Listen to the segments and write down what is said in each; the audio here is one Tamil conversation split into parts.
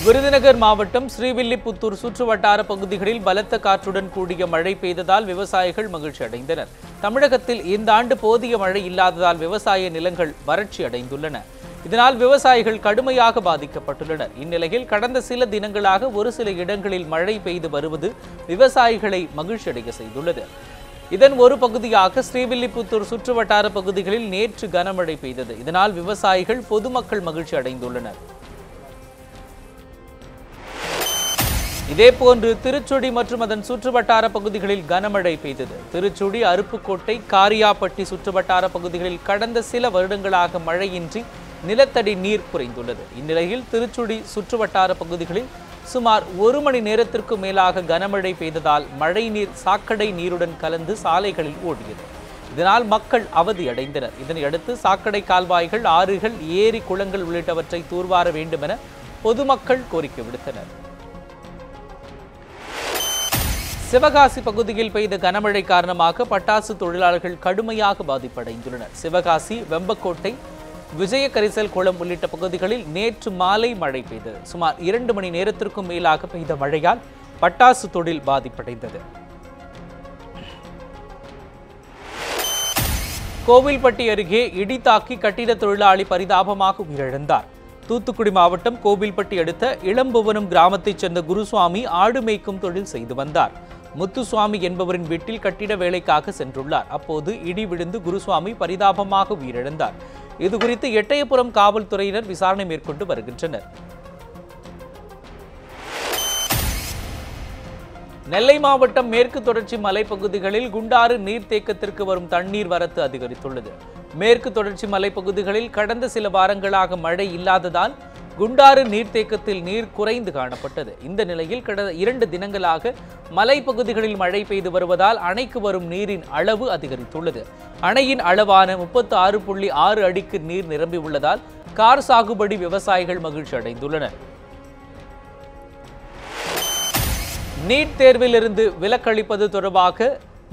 விருதுநகர் மாவட்டம் ஸ்ரீவில்லிபுத்தூர் சுற்றுவட்டார பகுதிகளில் பலத்த காற்றுடன் கூடிய மழை பெய்ததால் விவசாயிகள் மகிழ்ச்சி அடைந்தனர். தமிழகத்தில் இந்த ஆண்டு போதிய மழை இல்லாததால் விவசாய நிலங்கள் வறட்சி அடைந்துள்ளன. இதனால் விவசாயிகள் கடுமையாக பாதிக்கப்பட்டுள்ளனர். இந்நிலையில் கடந்த சில தினங்களாக ஒரு சில இடங்களில் மழை பெய்து வருவது விவசாயிகளை மகிழ்ச்சியடைய செய்துள்ளது. இதன் ஒரு பகுதியாக ஸ்ரீவில்லிபுத்தூர் சுற்றுவட்டார பகுதிகளில் நேற்று கனமழை பெய்தது. இதனால் விவசாயிகள் பொதுமக்கள் மகிழ்ச்சி அடைந்துள்ளனர். இதேபோன்று திருச்சுழி மற்றும் அதன் சுற்றுவட்டார பகுதிகளில் கனமழை பெய்தது. திருச்சுழி, அருப்புக்கோட்டை, காரியாபட்டி சுற்றுவட்டார பகுதிகளில் கடந்த சில வருடங்களாக மழையின்றி நிலத்தடி நீர் குறைந்துள்ளது. இந்நிலையில் திருச்சுழி சுற்றுவட்டார பகுதிகளில் சுமார் 1 மணி நேரத்திற்கு மேலாக கனமழை பெய்ததால் மழை நீர் சாக்கடை நீருடன் கலந்து சாலைகளில் ஓடியது. இதனால் மக்கள் அவதியடைந்தனர். இதனையடுத்து சாக்கடை கால்வாய்கள், ஆறுகள், ஏரி, குளங்கள் உள்ளிட்டவற்றை தூர்வார வேண்டும் என பொதுமக்கள் கோரிக்கை விடுத்தனர். சிவகாசி பகுதியில் பெய்த கனமழை காரணமாக பட்டாசு தொழிலாளர்கள் கடுமையாக பாதிப்படைந்துள்ளனர். சிவகாசி, வெம்பக்கோட்டை, விஜயகரிசல் குளம் உள்ளிட்ட பகுதிகளில் நேற்று மாலை மழை பெய்தது. சுமார் 2 மணி நேரத்திற்கும் மேலாக பெய்த மழையால் பட்டாசு தொழில் பாதிப்படைந்தது. கோவில்பட்டி அருகே இடி தாக்கி கட்டிட தொழிலாளி பரிதாபமாக உயிரிழந்தார். தூத்துக்குடி மாவட்டம் கோவில்பட்டி அடுத்த இளம்புவனம் கிராமத்தைச் சேர்ந்த குருசுவாமி ஆடு மேய்க்கும் தொழில் செய்து வந்தார். முத்துசுவாமி என்பவரின் வீட்டில் கட்டிட வேலைக்காக சென்றுள்ளார். அப்போது இடி விழுந்து குருசுவாமி பரிதாபமாக உயிரிழந்தார். இதுகுறித்து எட்டயபுரம் காவல்துறையினர் விசாரணை மேற்கொண்டு வருகின்றனர். நெல்லை மாவட்டம் மேற்கு தொடர்ச்சி மலைப்பகுதிகளில் குண்டாறு நீர்த்தேக்கத்திற்கு வரும் தண்ணீர் வரத்து அதிகரித்துள்ளது. மேற்கு தொடர்ச்சி மலைப்பகுதிகளில் கடந்த சில வாரங்களாக மழை இல்லாததால் குண்டாறு நீர்த்தேக்கத்தில் நீர் குறைந்து காணப்பட்டது. இந்த நிலையில் கடந்த 2 தினங்களாக மலைப்பகுதிகளில் மழை பெய்து வருவதால் அணைக்கு வரும் நீரின் அளவு அதிகரித்துள்ளது. அணையின் அளவான 36.6 அடிக்கு நீர் நிரம்பியுள்ளதால் கார் சாகுபடி விவசாயிகள் மகிழ்ச்சி அடைந்துள்ளனர். நீட் தேர்விலிருந்து விலக்களிப்பது தொடர்பாக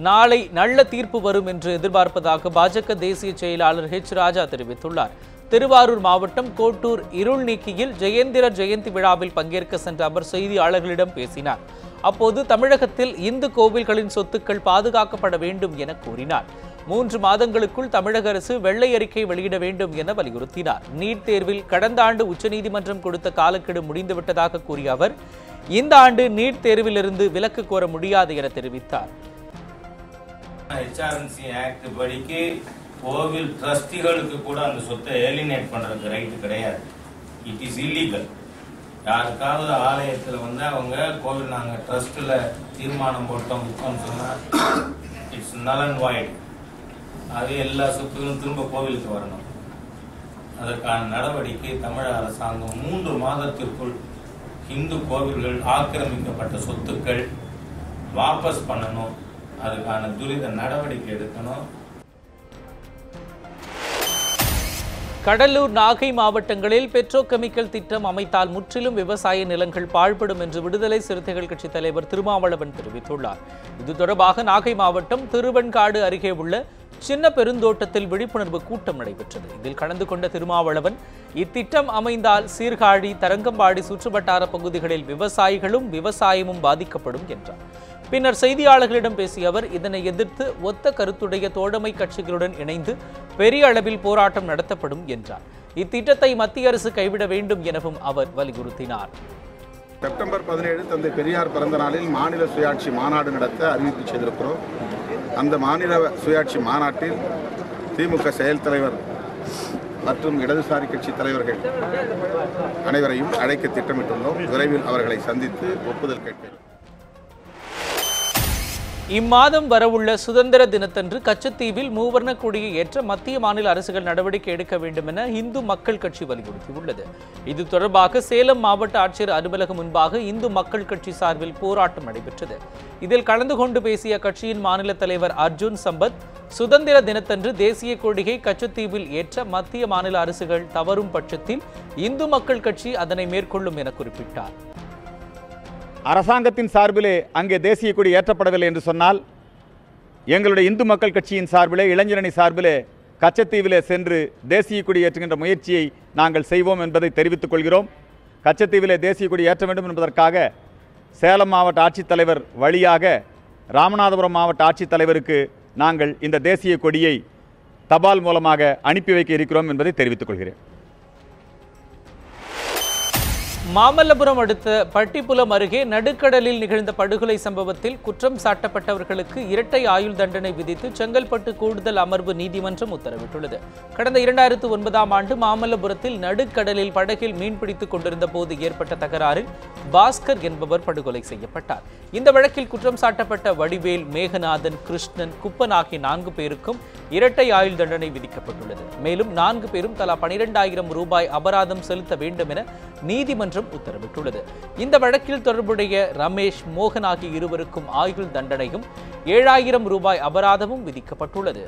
நாளை நல்ல தீர்ப்பு வரும் என்று எதிர்பார்ப்பதாக பாஜக தேசிய செயலாளர் ராஜா தெரிவித்துள்ளார். திருவாரூர் மாவட்டம் கோட்டூர் இருள் நீக்கியில் ஜெயந்திர ஜெயந்தி விழாவில் பங்கேற்க சென்ற அவர் செய்தியாளர்களிடம் பேசினார். அப்போது தமிழகத்தில் இந்து கோவில்களின் சொத்துக்கள் பாதுகாக்கப்பட வேண்டும் என கூறினார். 3 மாதங்களுக்குள் தமிழக அரசு வெள்ளை அறிக்கை வெளியிட வேண்டும் என வலியுறுத்தினார். நீட் தேர்வில் கடந்த ஆண்டு உச்சநீதிமன்றம் கொடுத்த காலக்கெடு முடிந்துவிட்டதாக கூறிய அவர் இந்த ஆண்டு நீட் தேர்விலிருந்து விலக்கு கோர முடியாது என தெரிவித்தார். கோவில் ட்ரஸ்டிகளுக்கு கூட அந்த சொத்தை ஏலினேட் பண்றதுக்கு ரைட்டு கிடையாது. It is illegal. யாருக்காவது ஆலயத்தில் அவங்க கோவில் நாங்கள் ட்ரஸ்டில் தீர்மானம் போட்டோம் சொன்னா இட்ஸ் நல் அண்ட் வாய்ட். அது எல்லா சொத்துக்களும் திரும்ப கோவிலுக்கு வரணும். அதற்கான நடவடிக்கை தமிழக அரசாங்கம் 3 மாதத்திற்குள் இந்து கோவில்கள் ஆக்கிரமிக்கப்பட்ட சொத்துக்கள் வாபஸ் பண்ணணும். அதுக்கான துரித நடவடிக்கை எடுக்கணும். கடலூர், நாகை மாவட்டங்களில் பெட்ரோகெமிக்கல் திட்டம் அமைத்தால் முற்றிலும் விவசாய நிலங்கள் பாழ்படும் என்று விடுதலை சிறுத்தைகள் கட்சி தலைவர் திருமாவளவன் தெரிவித்துள்ளார். இது தொடர்பாக நாகை மாவட்டம் திருவெண்காடு அருகே உள்ள சின்ன பெருந்தோட்டத்தில் விழிப்புணர்வு கூட்டம் நடைபெற்றது. இதில் கலந்து கொண்ட திருமாவளவன் இத்திட்டம் அமைந்தால் சீர்காழி, தரங்கம்பாடி சுற்றுவட்டார பகுதிகளில் விவசாயிகளும் விவசாயமும் பாதிக்கப்படும் என்றார். பின்னர் செய்தியாளர்களிடம் பேசிய அவர் இதனை எதிர்த்து ஒத்த கருத்துடைய தோழமை கட்சிகளுடன் இணைந்து பெரிய அளவில் போராட்டம் நடத்தப்படும் என்றார். இத்திட்டத்தை மத்திய அரசு கைவிட வேண்டும் எனவும் அவர் வலியுறுத்தினார். செப்டம்பர் 17 தந்தை பெரியார் பிறந்த நாளில் மாநில சுயாட்சி மாநாடு நடத்த அறிவிப்பு செய்திருக்கிறோம். அந்த மாநில சுயாட்சி மாநாட்டில் திமுக செயல் தலைவர் மற்றும் இடதுசாரி கட்சி தலைவர்கள் அனைவரையும் அழைக்க திட்டமிட்டுள்ளோம். விரைவில் அவர்களை சந்தித்து ஒப்புதல் கேட்கிறோம். இம்மாதம் வரவுள்ள சுதந்திர தினத்தன்று கச்சத்தீவில் மூவர்ண கொடியை ஏற்ற மத்திய மாநில அரசுகள் நடவடிக்கை எடுக்க வேண்டும் என இந்து மக்கள் கட்சி வலியுறுத்தியுள்ளது. இது தொடர்பாக சேலம் மாவட்ட ஆட்சியர் அலுவலகம் முன்பாக இந்து மக்கள் கட்சி சார்பில் போராட்டம் நடைபெற்றது. இதில் கலந்து கொண்டு பேசிய கட்சியின் மாநில தலைவர் அர்ஜுன் சம்பத் சுதந்திர தினத்தன்று தேசிய கொடியை கச்சத்தீவில் ஏற்ற மத்திய மாநில அரசுகள் தவறும் பட்சத்தில் இந்து மக்கள் கட்சி அதனை மேற்கொள்ளும் என குறிப்பிட்டார். அரசாங்கத்தின் சார்பிலே அங்கே தேசிய கொடி ஏற்றப்படவில்லை என்று சொன்னால் எங்களுடைய இந்து மக்கள் கட்சியின் சார்பிலே, இளைஞரணி சார்பிலே கச்சத்தீவிலே சென்று தேசிய கொடி ஏற்றுகின்ற முயற்சியை நாங்கள் செய்வோம் என்பதை தெரிவித்துக் கொள்கிறோம். கச்சத்தீவிலே தேசிய கொடி ஏற்ற வேண்டும் என்பதற்காக சேலம் மாவட்ட ஆட்சித்தலைவர் வழியாக ராமநாதபுரம் மாவட்ட ஆட்சித்தலைவருக்கு நாங்கள் இந்த தேசிய கொடியை தபால் மூலமாக அனுப்பி வைக்க இருக்கிறோம் என்பதை தெரிவித்துக் கொள்கிறேன். மாமல்லபுரம் அடுத்த பட்டிப்புலம் அருகே நடுக்கடலில் நிகழ்ந்த படுகொலை சம்பவத்தில் குற்றம் சாட்டப்பட்டவர்களுக்கு இரட்டை ஆயுள் தண்டனை விதித்து செங்கல்பட்டு கூடுதல் அமர்வு நீதிமன்றம் உத்தரவிட்டுள்ளது. கடந்த 2009ஆம் ஆண்டு மாமல்லபுரத்தில் நடுக்கடலில் படகில் மீன்பிடித்துக் கொண்டிருந்த போது ஏற்பட்ட தகராறில் பாஸ்கர் என்பவர் படுகொலை செய்யப்பட்டார். இந்த வழக்கில் குற்றம் சாட்டப்பட்ட வடிவேல், மேகநாதன், கிருஷ்ணன், குப்பன் ஆகிய 4 பேருக்கும் இரட்டை ஆயுள் தண்டனை விதிக்கப்பட்டுள்ளது. மேலும் 4 பேரும் தலா 12,000 ரூபாய் அபராதம் செலுத்த வேண்டும் என நீதிமன்றம் உத்தரவிட்டுள்ளது. இந்த வழக்கில் தொடர்புடைய ரமேஷ், மோகன் ஆகிய இருவருக்கும் ஆயுள் தண்டனையும் 7,000 ரூபாய் அபராதமும் விதிக்கப்பட்டுள்ளது.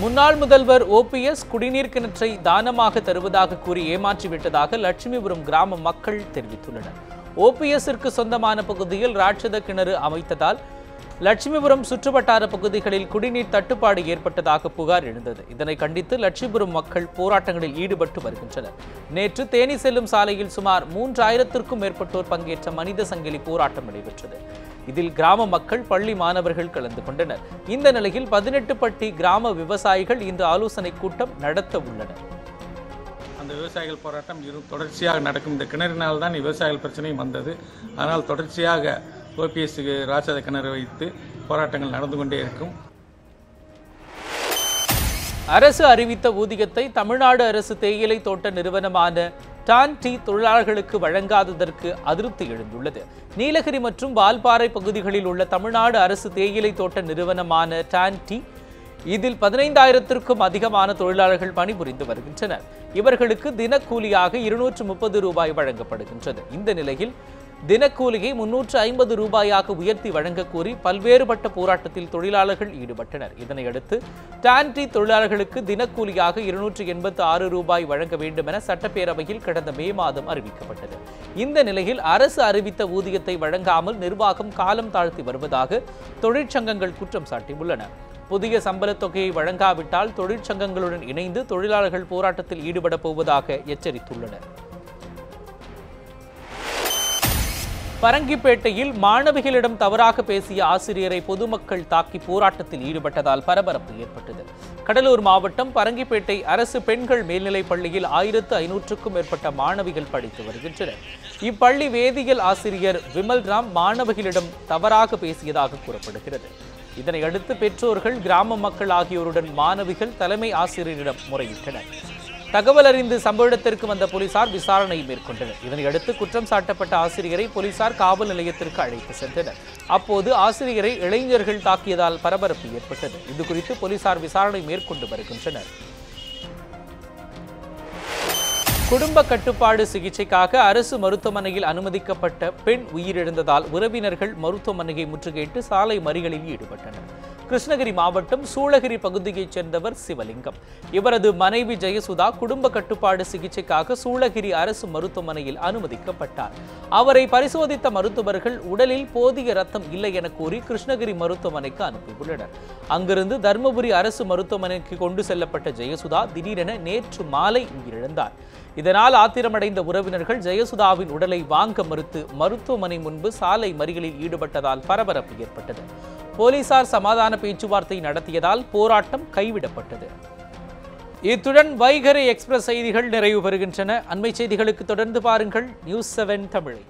முன்னாள் முதல்வர் OPS குடிநீர் கிணற்றை தானமாக தருவதாக கூறி ஏமாற்றிவிட்டதாக லட்சுமிபுரம் கிராம மக்கள் தெரிவித்துள்ளனர். OPSற்கு சொந்தமான பகுதியில் ராட்சத கிணறு அமைத்ததால் லட்சுமிபுரம் சுற்றுவட்டார பகுதிகளில் குடிநீர் தட்டுப்பாடு ஏற்பட்டதாக புகார் எழுந்தது. இதனை கண்டித்து லட்சுமிபுரம் மக்கள் போராட்டங்களில் ஈடுபட்டு வருகின்றனர். நேற்று தேனி செல்லும் சாலையில் சுமார் 3000த்திற்கும் மேற்பட்டோர் பங்கேற்ற மனித சங்கிலி போராட்டம் நடைபெற்றது. இதில் கிராம மக்கள், பள்ளி மாணவர்கள் கலந்து கொண்டனர். இந்த நிலையில் 18 பட்டி கிராம விவசாயிகள் இன்று ஆலோசனை கூட்டம் நடத்த உள்ளனர். அந்த விவசாயிகள் போராட்டம் தொடர்ச்சியாக நடக்கும். இந்த கிணறினால் தான் விவசாயிகள் பிரச்சனையும் வந்தது. ஆனால் தொடர்ச்சியாக OPSக்கு ராட்சத கிணறு வைத்து போராட்டங்கள் நடந்து கொண்டே இருக்கும். அரசு அறிவித்த ஊதியத்தை தமிழ்நாடு அரசு தேயிலை தோட்ட நிறுவனமான டான் டீ தொழிலாளர்களுக்கு வழங்காததற்கு அதிருப்தி எழுந்துள்ளது. நீலகிரி மற்றும் வால்பாறை பகுதிகளில் உள்ள தமிழ்நாடு அரசு தேயிலை தோட்ட நிறுவனமான டான் டீ இதில் 15,000த்திற்கும் அதிகமான தொழிலாளர்கள் பணிபுரிந்து வருகின்றனர். இவர்களுக்கு தினக்கூலியாக 230 ரூபாய் வழங்கப்படுகின்றது. இந்த நிலையில் தினக்கூலியை 350 ரூபாயாக உயர்த்தி வழங்க கோரி பல்வேறுபட்ட போராட்டத்தில் தொழிலாளர்கள் ஈடுபட்டனர். இதனையடுத்து டான் டீ தொழிலாளர்களுக்கு தினக்கூலியாக 286 ரூபாய் வழங்க வேண்டும் என சட்டப்பேரவையில் கடந்த மே மாதம் அறிவிக்கப்பட்டது. இந்த நிலையில் அரசு அறிவித்த ஊதியத்தை வழங்காமல் நிர்வாகம் காலம் தாழ்த்தி வருவதாக தொழிற்சங்கங்கள் குற்றம் சாட்டியுள்ளன. புதிய சம்பள தொகையை வழங்காவிட்டால் தொழிற்சங்கங்களுடன் இணைந்து தொழிலாளர்கள் போராட்டத்தில் ஈடுபட போவதாக எச்சரித்துள்ளனர். பரங்கிப்பேட்டையில் மாணவிகளிடம் தவறாக பேசிய ஆசிரியரை பொதுமக்கள் தாக்கி போராட்டத்தில் ஈடுபட்டதால் பரபரப்பு ஏற்பட்டது. கடலூர் மாவட்டம் பரங்கிப்பேட்டை அரசு பெண்கள் மேல்நிலைப் பள்ளியில் 1500க்கும் மேற்பட்ட மாணவிகள் படித்து வருகின்றனர். இப்பள்ளி வேதியியல் ஆசிரியர் விமல்ராம் மாணவிகளிடம் தவறாக பேசியதாக கூறப்படுகிறது. இதனையடுத்து பெற்றோர்கள், கிராம மக்கள் ஆகியோருடன் மாணவிகள் தலைமை ஆசிரியரிடம் முறையிட்டனர். தகவல் அறிந்து சம்பவ இடத்திற்கு வந்த போலீசார் விசாரணை மேற்கொண்டனர். இதனையடுத்து குற்றம் சாட்டப்பட்ட ஆசிரியரை போலீசார் காவல் நிலையத்திற்கு அழைத்து சென்றனர். அப்போது ஆசிரியரை இளைஞர்கள் தாக்கியதால் பரபரப்பு ஏற்பட்டது. இதுகுறித்து போலீசார் விசாரணை மேற்கொண்டு வருகின்றனர். குடும்ப கட்டுப்பாடு சிகிச்சைக்காக அரசு மருத்துவமனையில் அனுமதிக்கப்பட்ட பெண் உயிரிழந்ததால் உறவினர்கள் மருத்துவமனையை முற்றுகையிட்டு சாலை மறியலில் ஈடுபட்டனர். கிருஷ்ணகிரி மாவட்டம் சூளகிரி பகுதியைச் சேர்ந்தவர் சிவலிங்கம். இவரது மனைவி ஜெயசுதா குடும்ப கட்டுப்பாடு சிகிச்சைக்காக சூளகிரி அரசு மருத்துவமனையில் அனுமதிக்கப்பட்டார். அவரை பரிசோதித்த மருத்துவர்கள் உடலில் போதிய ரத்தம் இல்லை என கூறி கிருஷ்ணகிரி மருத்துவமனைக்கு அனுப்பியுள்ளனர். அங்கிருந்து தர்மபுரி அரசு மருத்துவமனைக்கு கொண்டு செல்லப்பட்ட ஜெயசுதா திடீரென நேற்று மாலை உயிரிழந்தார். இதனால் ஆத்திரமடைந்த உறவினர்கள் ஜெயசுதாவின் உடலை வாங்க மறுத்து மருத்துவமனை முன்பு சாலை மறியலில் ஈடுபட்டதால் பரபரப்பு ஏற்பட்டது. போலீசார் சமாதான பேச்சுவார்த்தை நடத்தியதால் போராட்டம் கைவிடப்பட்டது. இத்துடன் வைகரை எக்ஸ்பிரஸ் செய்திகள் நிறைவு பெறுகின்றன. அண்மை செய்திகளுக்கு தொடர்ந்து பாருங்கள் News 7 தமிழை.